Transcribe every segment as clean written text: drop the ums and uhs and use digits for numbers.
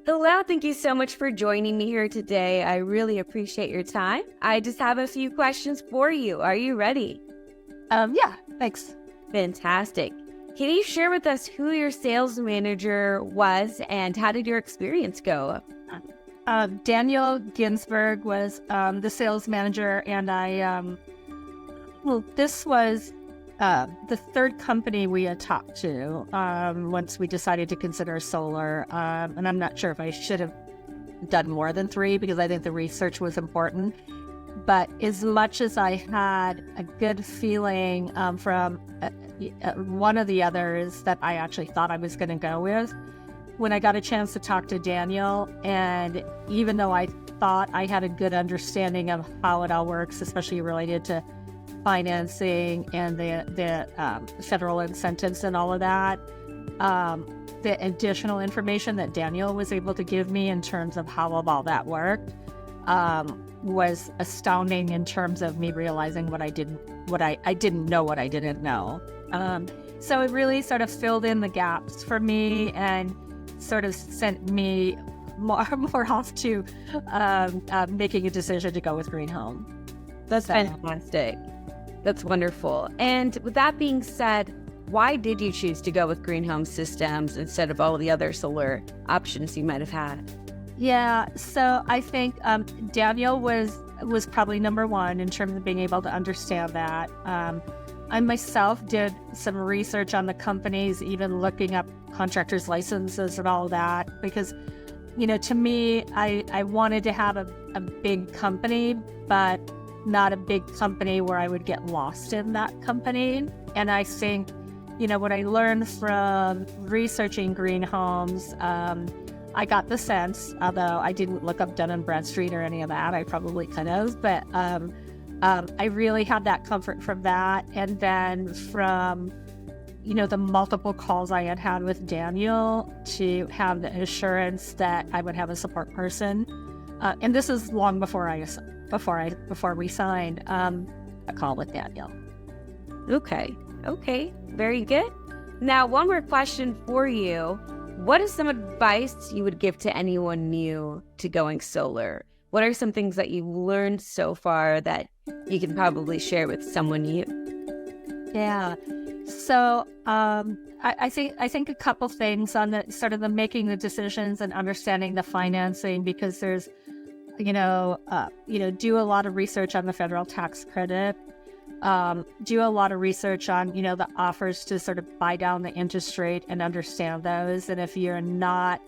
Hello, thank you so much for joining me here today. I really appreciate your time. I just have a few questions for you. Are you ready? Yeah, thanks. Fantastic. Can you share with us who your sales manager was and how did your experience go? Daniel Ginsburg was the sales manager, and this was the third company we had talked to once we decided to consider solar. And I'm not sure if I should have done more than three because I think the research was important. But as much as I had a good feeling from one of the others that I actually thought I was going to go with, when I got a chance to talk to Daniel, and even though I thought I had a good understanding of how it all works, especially related to financing and the federal incentives and all of that, the additional information that Daniel was able to give me in terms of how all that worked was astounding in terms of me realizing I didn't know what I didn't know. So it really sort of filled in the gaps for me and sort of sent me more off to making a decision to go with Green Home. That's fantastic. That's wonderful. And with that being said, why did you choose to go with Green Home Systems instead of all the other solar options you might have had? Yeah, so I think Daniel was probably number one in terms of being able to understand that. I myself did some research on the companies, even looking up contractors' licenses and all that, because, to me, I wanted to have a big company, but not a big company where I would get lost in that company. And I think, what I learned from researching green homes, I got the sense, although I didn't look up Dun & Bradstreet or any of that, I probably could have, but I really had that comfort from that. And then from, the multiple calls I had with Daniel to have the assurance that I would have a support person. And this is long before we signed a call with Daniel. Okay, very good. Now, one more question for you. What is some advice you would give to anyone new to going solar? What are some things that you've learned so far that you can probably share with someone new? Yeah. So I think a couple things on the sort of the making the decisions and understanding the financing, because there's, do a lot of research on the federal tax credit. Do a lot of research on, the offers to sort of buy down the interest rate and understand those. And if you're not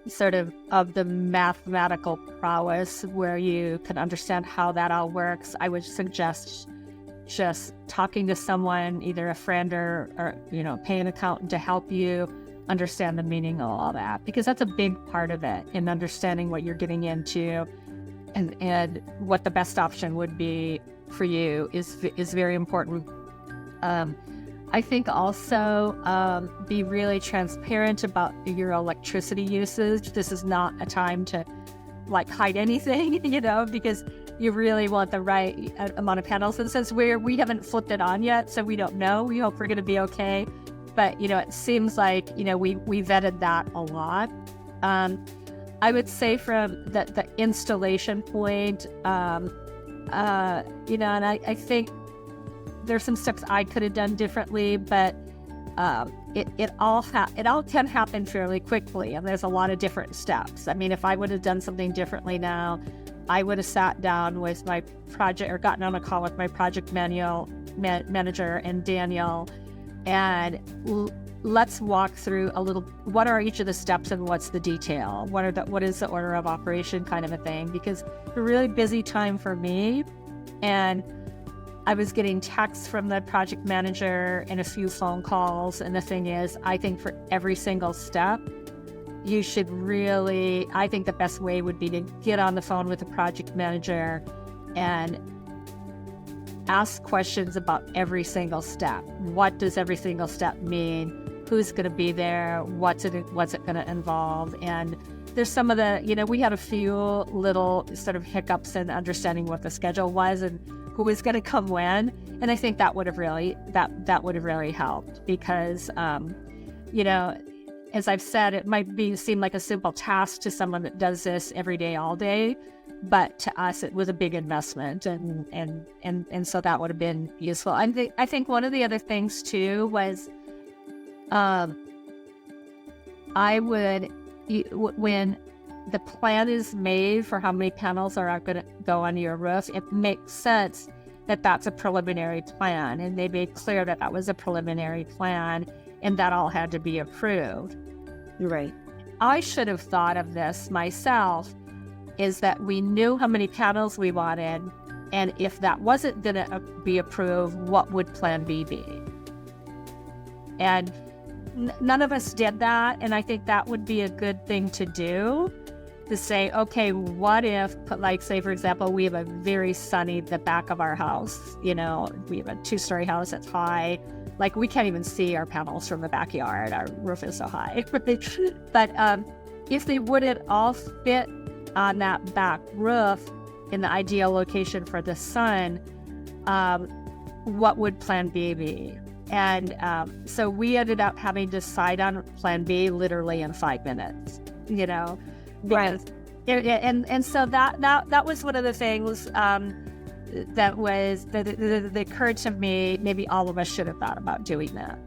sort of the mathematical prowess where you can understand how that all works, I would suggest just talking to someone, either a friend or pay an accountant to help you understand the meaning of all that, because that's a big part of it, in understanding what you're getting into and what the best option would be for you is very important. I think also be really transparent about your electricity usage. This is not a time to hide anything, because you really want the right amount of panels. And since we haven't flipped it on yet, so we don't know, we hope we're going to be okay. But, it seems like, we vetted that a lot. I would say from the installation point, and I think there's some steps I could have done differently, but it all can happen fairly quickly, and there's a lot of different steps. I mean, if I would have done something differently now, I would have sat down with my project or gotten on a call with my project manager and Daniel, and let's walk through a little, what are each of the steps and what's the detail? What is the order of operation kind of a thing? Because it's a really busy time for me, and I was getting texts from the project manager and a few phone calls. And the thing is, I think for every single step, you should really, I think the best way would be to get on the phone with the project manager and ask questions about every single step. What does every single step mean? Who's going to be there? What's it going to involve? And there's some of the, we had a few little sort of hiccups in understanding what the schedule was and who was going to come when. And I think that would have really helped, because, as I've said, it might seem like a simple task to someone that does this every day, all day, but to us, it was a big investment, and so that would have been useful. I think one of the other things too was, when the plan is made for how many panels are going to go on your roof, it makes sense that that's a preliminary plan, and they made clear that that was a preliminary plan, and that all had to be approved. Right. I should have thought of this myself, is that we knew how many panels we wanted, and if that wasn't going to be approved, what would Plan B be? And none of us did that, and I think that would be a good thing to do, to say, okay, what if, like, say, for example, we have a very sunny, the back of our house, we have a 2-story house that's high, like we can't even see our panels from the backyard, our roof is so high. But if they wouldn't all fit on that back roof in the ideal location for the sun, what would Plan B be? And so we ended up having to decide on Plan B literally in 5 minutes, Right. And so that was one of the things that occurred to me. Maybe all of us should have thought about doing that.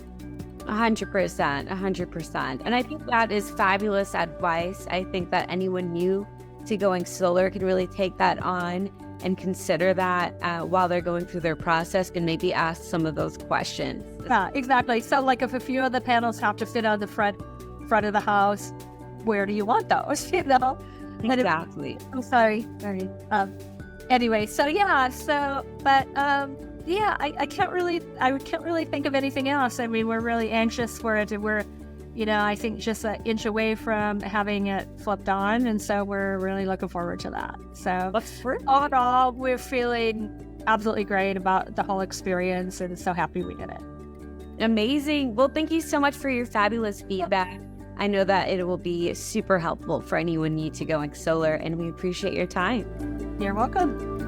100%. And I think that is fabulous advice. I think that anyone new to going solar can really take that on and consider that while they're going through their process, and maybe ask some of those questions. Yeah, exactly. So like if a few of the panels have to fit on the front of the house, where do you want those? Exactly. I'm sorry. Anyway, I can't really think of anything else. I mean, we're really anxious for it, and we're, I think just an inch away from having it flipped on, and so we're really looking forward to that. So all in all, we're feeling absolutely great about the whole experience, and so happy we did it. Amazing. Well, thank you so much for your fabulous feedback. I know that it will be super helpful for anyone new to going solar, and we appreciate your time. You're welcome.